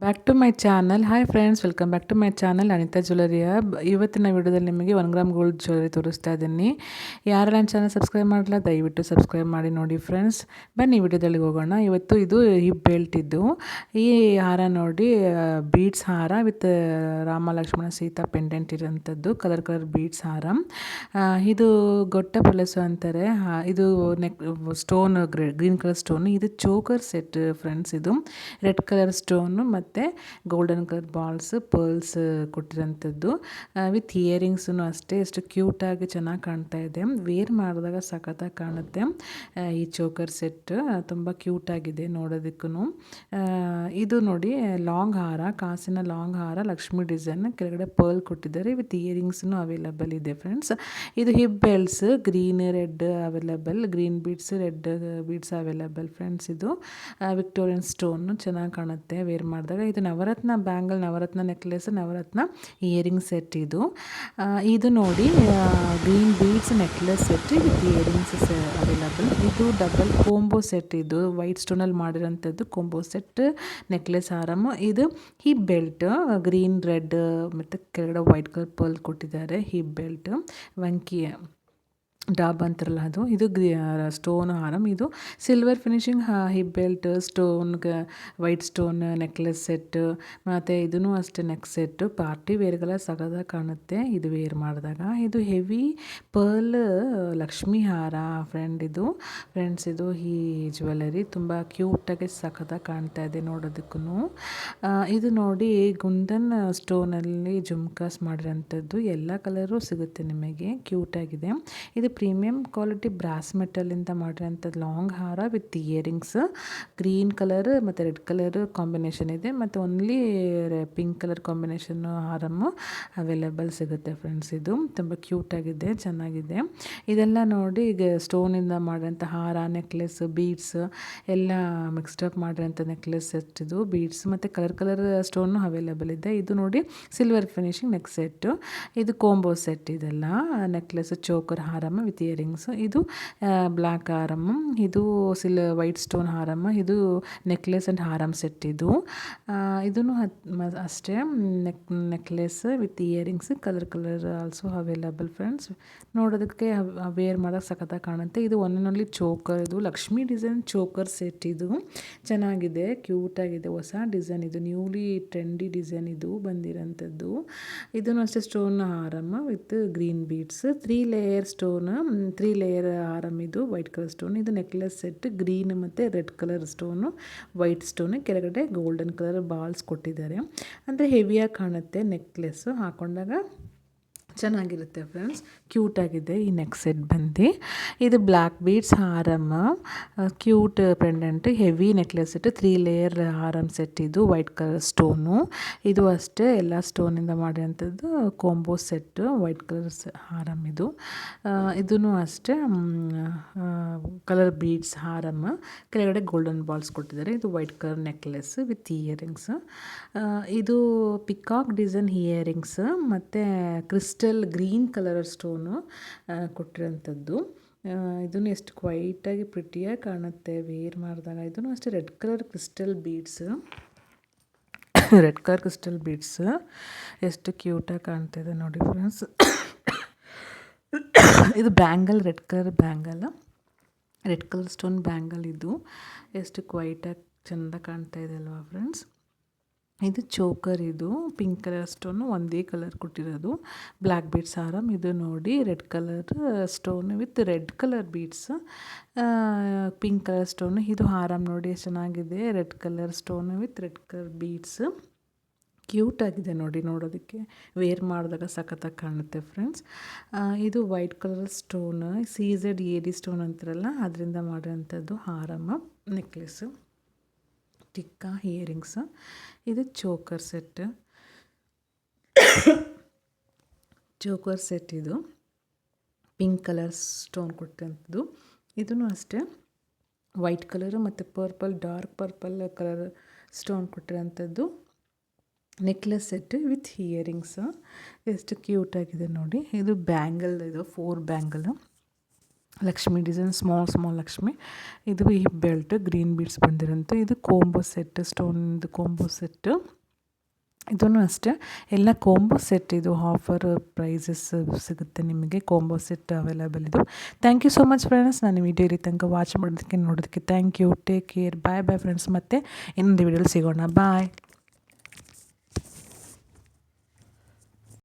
Back to my channel. Hi friends, welcome back to my channel Anita ಜ್ಯುವೆಲರಿಯ. ಇವತ್ತಿನ ವಿಡಿಯೋದಲ್ಲಿ ನಿಮಗೆ 1 ಗ್ರಾಮ್ ಗೋಲ್ಡ್ ಜ್ಯುವೆಲರಿ ತೋರಿಸ್ತಾ ಇದ್ದೀನಿ. ಯಾರು ನನ್ನ ಚಾನಲ್ ಸಬ್ಸ್ಕ್ರೈಬ್ ಮಾಡಲ್ಲ ದಯವಿಟ್ಟು ಸಬ್ಸ್ಕ್ರೈಬ್ ಮಾಡಿ ನೋಡಿ ಫ್ರೆಂಡ್ಸ್. ಬನ್ನಿ ವಿಡಿಯೋದಲ್ಲಿ ಹೋಗೋಣ. ಇವತ್ತು ಇದು ಹಿಪ್ ಬೆಲ್ಟ್ ಇದ್ದು, ಈ ಹಾರ ನೋಡಿ ಬೀಡ್ಸ್ ಹಾರ ವಿತ್ ರಾಮ ಲಕ್ಷ್ಮಣ ಸೀತಾ ಪೆಂಡೆಂಟ್ ಇರೋಂಥದ್ದು ಕಲರ್ ಬೀಡ್ಸ್ ಹಾರ. ಇದು ಗೊಟ್ಟ ಪೊಲಸು ಅಂತಾರೆ. ಇದು neck stone green colour stone. ಇದು ಚೋಕರ್ ಸೆಟ್ ಫ್ರೆಂಡ್ಸ್. ಇದು ರೆಡ್ ಕಲರ್ ಸ್ಟೋನು ಮತ್ತು ಗೋಲ್ಡನ್ ಕಲರ್ ಬಾಲ್ಸ್ ಪರ್ಲ್ಸ್ ಕೊಟ್ಟಿರೋಂಥದ್ದು ವಿತ್ ಇಯರಿಂಗ್ಸು ಅಷ್ಟೇ. ಎಷ್ಟು ಕ್ಯೂಟಾಗಿ ಚೆನ್ನಾಗಿ ಕಾಣ್ತಾ ಇದೆ. ವೇರ್ ಮಾಡಿದಾಗ ಸಖತ್ತಾಗಿ ಕಾಣುತ್ತೆ. ಈ ಚೋಕರ್ ಸೆಟ್ ತುಂಬ ಕ್ಯೂಟಾಗಿದೆ ನೋಡೋದಕ್ಕೂ. ಇದು ನೋಡಿ ಲಾಂಗ್ ಹಾರ, ಕಾಸಿನ ಲಾಂಗ್ ಹಾರ, ಲಕ್ಷ್ಮಿ ಡಿಸೈನ್, ಕೆಳಗಡೆ ಪರ್ಲ್ ಕೊಟ್ಟಿದ್ದಾರೆ ವಿತ್ ಇಯರಿಂಗ್ಸ್ನು ಅವೈಲಬಲ್ ಇದೆ ಫ್ರೆಂಡ್ಸ್. ಇದು hip belts green red available, green beads red beads available friends. ಇದು ವಿಕ್ಟೋರಿಯನ್ ಸ್ಟೋನ್ ಚೆನ್ನಾಗಿ ಕಾಣುತ್ತೆ ವೇರ್ ಮಾಡಿದಾಗ. ಇದು Navaratna bangle, Navaratna necklace, Navaratna earring set. ಇದು ನೋಡಿ green beads necklace set with earrings available. ಇದು ಡಬಲ್ ಕೋಂಬೋ ಸೆಟ್. ಇದು ವೈಟ್ ಸ್ಟೋನಲ್ಲಿ ಮಾಡಿರೋಂಥದ್ದು ಕೋಂಬೋ ಸೆಟ್ ನೆಕ್ಲೆಸ್ ಹಾರಮ್. ಇದು ಹಿಪ್ ಬೆಲ್ಟ್ ಗ್ರೀನ್ ರೆಡ್ ಮತ್ತು ಕೆಳಗಡೆ ವೈಟ್ ಕಲರ್ ಪರ್ಲ್ ಕೊಟ್ಟಿದ್ದಾರೆ. ಹಿಪ್ ಬೆಲ್ಟ್ ವಂಕಿ ಡಾಬ್ ಅಂತಾರಲ್ಲ ಅದು. ಇದು ಸ್ಟೋನ್ ಹಾರಮ್. ಇದು silver finishing hip belt, stone white stone necklace set, ಮತ್ತು ಇದೂ ಅಷ್ಟೇ ನೆಕ್ ಸೆಟ್ಟು. ಪಾರ್ಟಿ ವೇರ್ಗೆಲ್ಲ ಸಗದಾಗಿ ಕಾಣುತ್ತೆ ಇದು ವೇರ್ ಮಾಡಿದಾಗ. ಇದು ಹೆವಿ ಪರ್ಲ್ ಲಕ್ಷ್ಮಿ ಹಾರ ಇದು ಫ್ರೆಂಡ್ಸ್. ಇದು ಈ ಜ್ಯುವೆಲರಿ ತುಂಬ ಕ್ಯೂಟಾಗಿ ಸಖತ್ತಾಗಿ ಕಾಣ್ತಾ ಇದೆ ನೋಡೋದಕ್ಕೂ. ಇದು ನೋಡಿ ಗುಂದನ್ ಸ್ಟೋನಲ್ಲಿ ಜುಮ್ಕಾಸ್ ಮಾಡಿರೋಂಥದ್ದು. ಎಲ್ಲ ಕಲರು ಸಿಗುತ್ತೆ ನಿಮಗೆ, ಕ್ಯೂಟಾಗಿದೆ. ಇದು ಪ್ರೀಮಿಯಂ ಕ್ವಾಲಿಟಿ ಬ್ರಾಸ್ ಮೆಟಲಿಂದ ಮಾಡಿರೋಂಥದ್ದು ಲಾಂಗ್ ಹಾರ ವಿತ್ ಇಯರಿಂಗ್ಸ್. ಗ್ರೀನ್ ಕಲರ್ ಮತ್ತು ರೆಡ್ ಕಲರ್ ಕಾಂಬಿನೇಷನ್ ಇದೆ, ಮತ್ತು ಓನ್ಲಿ ಪಿಂಕ್ ಕಲರ್ ಕಾಂಬಿನೇಷನ್ ಹಾರಮ್ಮು ಅವೈಲೇಬಲ್ ಸಿಗುತ್ತೆ ಫ್ರೆಂಡ್ಸ್. ಇದು ತುಂಬ ಕ್ಯೂಟಾಗಿದೆ, ಚೆನ್ನಾಗಿದೆ. ಇದೆಲ್ಲ ನೋಡಿ ಈಗ ಸ್ಟೋನಿಂದ ಮಾಡಿರೋಂಥ ಹಾರ, ನೆಕ್ಲೆಸ್, ಬೀಡ್ಸ್ ಎಲ್ಲ ಮಿಕ್ಸ್ಡಪ್ ಮಾಡಿರೋಂಥ ನೆಕ್ಲೆಸ್ ಸೆಟ್. ಇದು ಬೀಡ್ಸ್ ಮತ್ತು ಕಲರ್ ಸ್ಟೋನು ಅವೈಲೇಬಲ್ ಇದೆ. ಇದು ನೋಡಿ ಸಿಲ್ವರ್ ಫಿನಿಶಿಂಗ್ ನೆಕ್ ಸೆಟ್ಟು. ಇದು ಕೋಂಬೋ ಸೆಟ್. ಇದೆಲ್ಲ ನೆಕ್ಲೆಸ್ ಚೋಕರ್ ಹಾರಮ್ಮ ವಿತ್ ಇಯರಿಂಗ್ಸ್. ಇದು ಬ್ಲ್ಯಾಕ್ ಹಾರಮ್. ಇದು ವೈಟ್ ಸ್ಟೋನ್ ಹಾರಮ್ಮ. ಇದು ನೆಕ್ಲೆಸ್ ಆ್ಯಂಡ್ ಹಾರಮ್ ಸೆಟ್. ಇದೂ ಅಷ್ಟೇ necklace with earrings, colour also available friends. ನೋಡೋದಕ್ಕೆ ವೇರ್ ಮಾಡೋಕ್ಕೆ ಸಖತ್ತಾಗಿ ಕಾಣುತ್ತೆ. ಇದು ಒನ್ ಆ್ಯಂಡ್ ಓನ್ಲಿ ಚೋಕರ್. ಇದು ಲಕ್ಷ್ಮಿ ಡಿಸೈನ್ ಚೋಕರ್ ಸೆಟ್. ಇದು ಚೆನ್ನಾಗಿದೆ, ಕ್ಯೂಟಾಗಿದೆ, ಹೊಸ ಡಿಸೈನ್. ಇದು ನ್ಯೂಲಿ ಟ್ರೆಂಡಿ ಡಿಸೈನ್ ಇದು ಬಂದಿರೋಂಥದ್ದು. ಇದೂ ಅಷ್ಟೇ ಸ್ಟೋನ್ ಹಾರಮ್ಮ with green beads, 3 layer stone, 3 layer ಹಾರಮ್. ಇದು ವೈಟ್ ಕಲರ್ ಸ್ಟೋನ್. ಇದು ನೆಕ್ಲೆಸ್ ಸೆಟ್ ಗ್ರೀನ್ ಮತ್ತು red colour stone, white stone, ಕೆಳಗಡೆ ಗೋಲ್ಡನ್ ಕಲರ್ ಬಾಲ್ಸ್ ಕೊಟ್ಟಿದ್ದಾರೆ. ಅಂದರೆ ಹೆವಿಯಾಗಿ ಕಾಣುತ್ತೆ ನೆಕ್ಲೆಸ್ಸು ಹಾಕೊಂಡಾಗ, ಚೆನ್ನಾಗಿರುತ್ತೆ ಫ್ರೆಂಡ್ಸ್. ಕ್ಯೂಟಾಗಿದೆ ಈ ನೆಕ್ ಸೆಟ್ ಬಂದು. ಇದು ಬ್ಲ್ಯಾಕ್ ಬೀಡ್ಸ್ ಹಾರಮ್ಮ, cute pendant, heavy necklace set, 3 layer ಹಾರಮ್ ಸೆಟ್. ಇದು ವೈಟ್ ಕಲರ್ ಸ್ಟೋನು. ಇದು ಅಷ್ಟೇ ಎಲ್ಲ ಸ್ಟೋನಿಂದ ಮಾಡಿರೋಂಥದ್ದು ಕೋಂಬೋ ಸೆಟ್, ವೈಟ್ ಕಲರ್ ಹಾರಮ್. ಇದೂ ಅಷ್ಟೇ ಕಲರ್ ಬೀಡ್ಸ್ ಹಾರಮ್ಮ, ಕೆಳಗಡೆ ಗೋಲ್ಡನ್ ಬಾಲ್ಸ್ ಕೊಟ್ಟಿದ್ದಾರೆ. ಇದು white colour necklace with earrings. ಇದು ಪಿಕಾಕ್ ಡಿಸೈನ್ ಇಯರಿಂಗ್ಸ್ ಮತ್ತು ಕ್ರಿಸ್ಟಲ್ ಗ್ರೀನ್ ಕಲರ್ ಸ್ಟೋನು ಕೊಟ್ಟಿರೋಂಥದ್ದು. ಇದೂ ಎಷ್ಟು ಕ್ವೈಟಾಗಿ ಪ್ರಿಟಿಯಾಗಿ ಕಾಣುತ್ತೆ ವೇರ್ ಮಾಡಿದಾಗ. ಇದೂ ಅಷ್ಟೇ red colour crystal beads, red colour crystal beads ಎಷ್ಟು ಕ್ಯೂಟಾಗಿ ಕಾಣ್ತಾಯಿದೆ ನೋಡಿ ಫ್ರೆಂಡ್ಸ್. ಇದು bangle, red colour bangle, red colour stone bangle. ಇದು ಎಷ್ಟು ಕ್ವೈಟಾಗಿ ಚೆಂದ ಕಾಣ್ತಾ ಇದೆ ಅಲ್ವಾ ಫ್ರೆಂಡ್ಸ್. ಇದು ಚೋಕರ್. ಇದು ಪಿಂಕ್ ಕಲರ್ ಸ್ಟೋನು, ಒಂದೇ ಕಲರ್ ಕೊಟ್ಟಿರೋದು. ಬ್ಲ್ಯಾಕ್ ಬೀಡ್ಸ್ ಹಾರಮ್. ಇದು ನೋಡಿ red colour stone with red colour beads, pink colour stone. ಇದು ಹಾರಮ್ ನೋಡಿ ಎಷ್ಟು ಚೆನ್ನಾಗಿದೆ, red colour stone with red colour beads. ಕ್ಯೂಟಾಗಿದೆ ನೋಡಿ ನೋಡೋದಕ್ಕೆ, ವೇರ್ ಮಾಡಿದಾಗ ಸಖತ್ತಾಗಿ ಕಾಣುತ್ತೆ ಫ್ರೆಂಡ್ಸ್. ಇದು white colour stone, CZED stone ಅಂತಾರಲ್ಲ ಅದರಿಂದ ಮಾಡಿರೋಂಥದ್ದು ಹಾರಮ್ಮ, ನೆಕ್ಲೆಸ್ಸು, ಟಿಕ್ಕಾ, ಇಯರಿಂಗ್ಸ್. ಇದು ಚೋಕರ್ ಸೆಟ್, ಚೋಕರ್ ಸೆಟ್. ಇದು ಪಿಂಕ್ ಕಲರ್ ಸ್ಟೋನ್ ಕೊಟ್ಟಂಥದ್ದು. ಇದೂ ಅಷ್ಟೇ ವೈಟ್ ಕಲರು ಮತ್ತು purple, dark purple colour stone ಕೊಟ್ಟಿರೋಂಥದ್ದು ನೆಕ್ಲೆಸ್ ಸೆಟ್ ವಿತ್ ಇಯರಿಂಗ್ಸ್. ಎಷ್ಟು ಕ್ಯೂಟಾಗಿದೆ ನೋಡಿ. ಇದು ಬ್ಯಾಂಗಲ್, ಇದು 4 bangle. Lakshmi design small Lakshmi. ಇದು ಈ ಬೆಲ್ಟ್ ಗ್ರೀನ್ ಬೀಡ್ಸ್ ಬಂದಿರೋಂಥ ಇದು ಕೋಂಬೋ ಸೆಟ್, ಸ್ಟೋನ್ದು ಕೋಂಬೋ ಸೆಟ್ಟು. ಇದೂ ಅಷ್ಟೇ ಎಲ್ಲ ಕೋಂಬೋ ಸೆಟ್. ಇದು ಆಫರ್ ಪ್ರೈಸಸ್ ಸಿಗುತ್ತೆ ನಿಮಗೆ. ಕೋಂಬೋ ಸೆಟ್ ಅವೈಲೇಬಲ್ ಇದು. Thank you so much friends. ನಾನು ವಿಡಿಯೋ ಇಲ್ಲಿ ತನಕ ವಾಚ್ ಮಾಡೋದಕ್ಕೆ ನೋಡೋದಕ್ಕೆ thank you. Take care. Bye friends. ಮತ್ತೆ ಇನ್ನೊಂದು ವಿಡಿಯೋಲಿ ಸಿಗೋಣ. ಬಾಯ್.